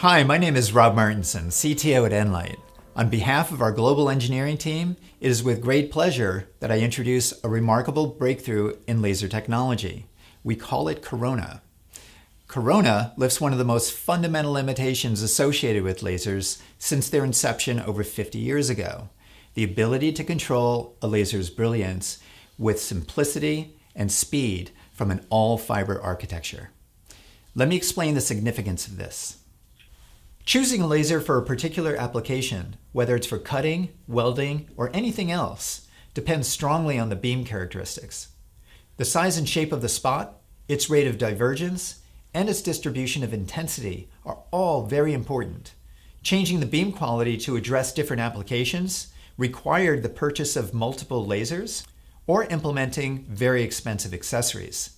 Hi, my name is Rob Martinson, CTO at nLIGHT. On behalf of our global engineering team, it is with great pleasure that I introduce a remarkable breakthrough in laser technology. We call it Corona. Corona lifts one of the most fundamental limitations associated with lasers since their inception over 50 years ago: the ability to control a laser's brilliance with simplicity and speed from an all-fiber architecture. Let me explain the significance of this. Choosing a laser for a particular application, whether it's for cutting, welding, or anything else, depends strongly on the beam characteristics. The size and shape of the spot, its rate of divergence, and its distribution of intensity are all very important. Changing the beam quality to address different applications required the purchase of multiple lasers or implementing very expensive accessories.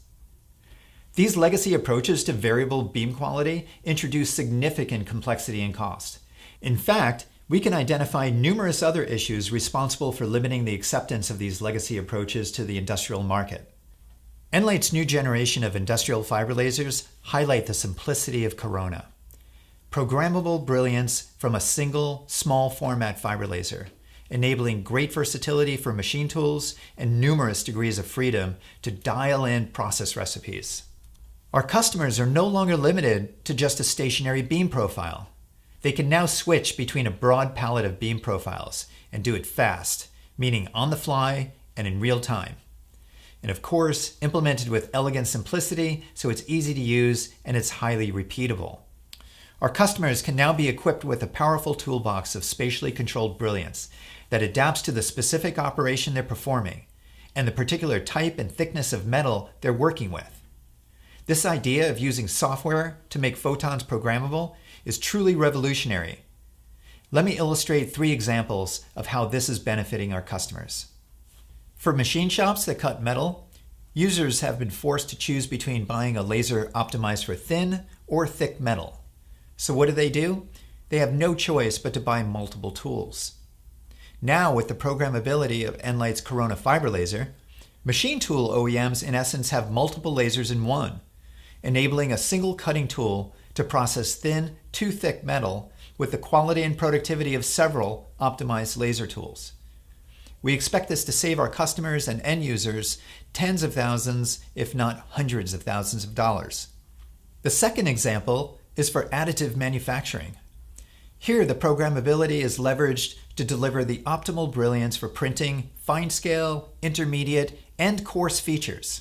These legacy approaches to variable beam quality introduce significant complexity and cost. In fact, we can identify numerous other issues responsible for limiting the acceptance of these legacy approaches to the industrial market. nLIGHT's new generation of industrial fiber lasers highlight the simplicity of Corona. Programmable brilliance from a single, small format fiber laser, enabling great versatility for machine tools and numerous degrees of freedom to dial in process recipes. Our customers are no longer limited to just a stationary beam profile. They can now switch between a broad palette of beam profiles and do it fast, meaning on the fly and in real time. And of course, implemented with elegant simplicity so it's easy to use and it's highly repeatable. Our customers can now be equipped with a powerful toolbox of spatially controlled brilliance that adapts to the specific operation they're performing and the particular type and thickness of metal they're working with. This idea of using software to make photons programmable is truly revolutionary. Let me illustrate 3 examples of how this is benefiting our customers. For machine shops that cut metal, users have been forced to choose between buying a laser optimized for thin or thick metal. So what do? They have no choice but to buy multiple tools. Now, with the programmability of nLIGHT's Corona fiber laser, machine tool OEMs in essence have multiple lasers in one, enabling a single cutting tool to process thin to thick metal with the quality and productivity of several optimized laser tools. We expect this to save our customers and end users tens of thousands, if not hundreds of thousands of dollars. The second example is for additive manufacturing. Here, the programmability is leveraged to deliver the optimal brilliance for printing fine scale, intermediate, and coarse features.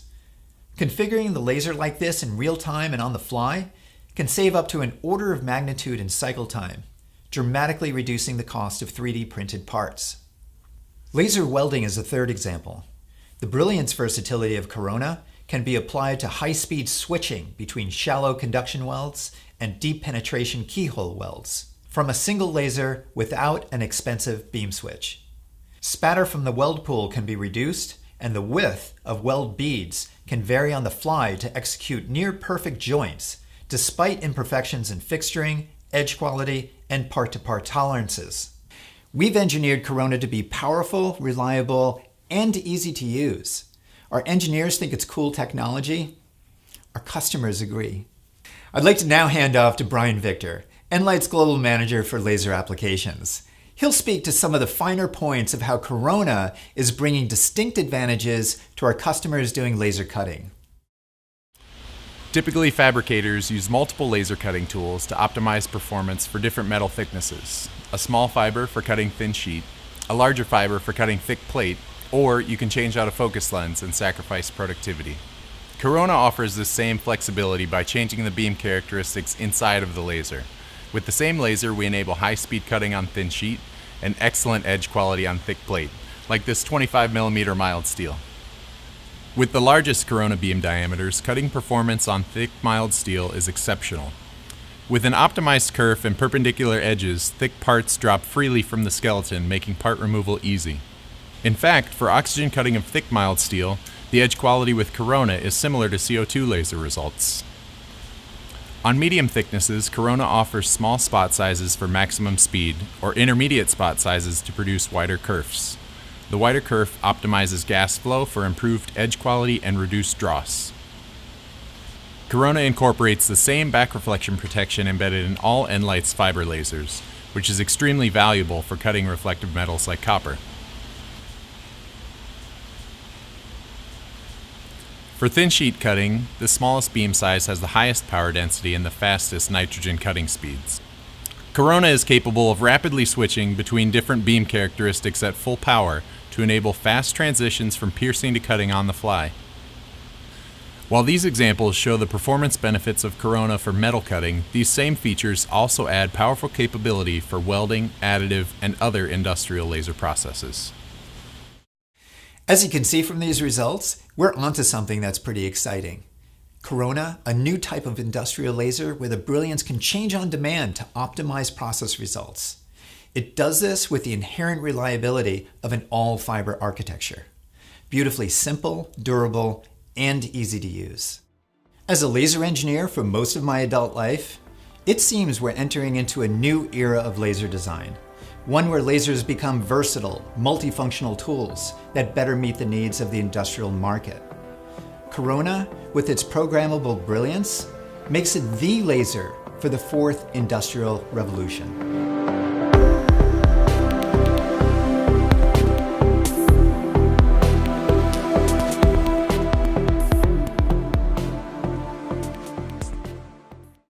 Configuring the laser like this in real time and on the fly can save up to an order of magnitude in cycle time, dramatically reducing the cost of 3D printed parts. Laser welding is a third example. The brilliance versatility of Corona can be applied to high-speed switching between shallow conduction welds and deep penetration keyhole welds from a single laser without an expensive beam switch. Spatter from the weld pool can be reduced, and the width of weld beads can vary on the fly to execute near-perfect joints, despite imperfections in fixturing, edge quality, and part-to-part tolerances. We've engineered Corona to be powerful, reliable, and easy to use. Our engineers think it's cool technology. Our customers agree. I'd like to now hand off to Brian Victor, nLIGHT's Global Manager for Laser Applications. He'll speak to some of the finer points of how Corona is bringing distinct advantages to our customers doing laser cutting. Typically, fabricators use multiple laser cutting tools to optimize performance for different metal thicknesses. A small fiber for cutting thin sheet, a larger fiber for cutting thick plate, or you can change out a focus lens and sacrifice productivity. Corona offers this same flexibility by changing the beam characteristics inside of the laser. With the same laser, we enable high-speed cutting on thin sheet and excellent edge quality on thick plate, like this 25mm mild steel. With the largest Corona beam diameters, cutting performance on thick mild steel is exceptional. With an optimized kerf and perpendicular edges, thick parts drop freely from the skeleton, making part removal easy. In fact, for oxygen cutting of thick mild steel, the edge quality with Corona is similar to CO2 laser results. On medium thicknesses, Corona offers small spot sizes for maximum speed, or intermediate spot sizes to produce wider kerfs. The wider kerf optimizes gas flow for improved edge quality and reduced dross. Corona incorporates the same back reflection protection embedded in all nLIGHT's fiber lasers, which is extremely valuable for cutting reflective metals like copper. For thin sheet cutting, the smallest beam size has the highest power density and the fastest nitrogen cutting speeds. Corona is capable of rapidly switching between different beam characteristics at full power to enable fast transitions from piercing to cutting on the fly. While these examples show the performance benefits of Corona for metal cutting, these same features also add powerful capability for welding, additive, and other industrial laser processes. As you can see from these results, we're onto something that's pretty exciting. Corona, a new type of industrial laser where the brilliance can change on demand to optimize process results. It does this with the inherent reliability of an all-fiber architecture. Beautifully simple, durable, and easy to use. As a laser engineer for most of my adult life, it seems we're entering into a new era of laser design. One where lasers become versatile, multifunctional tools that better meet the needs of the industrial market. Corona, with its programmable brilliance, makes it the laser for the fourth industrial revolution.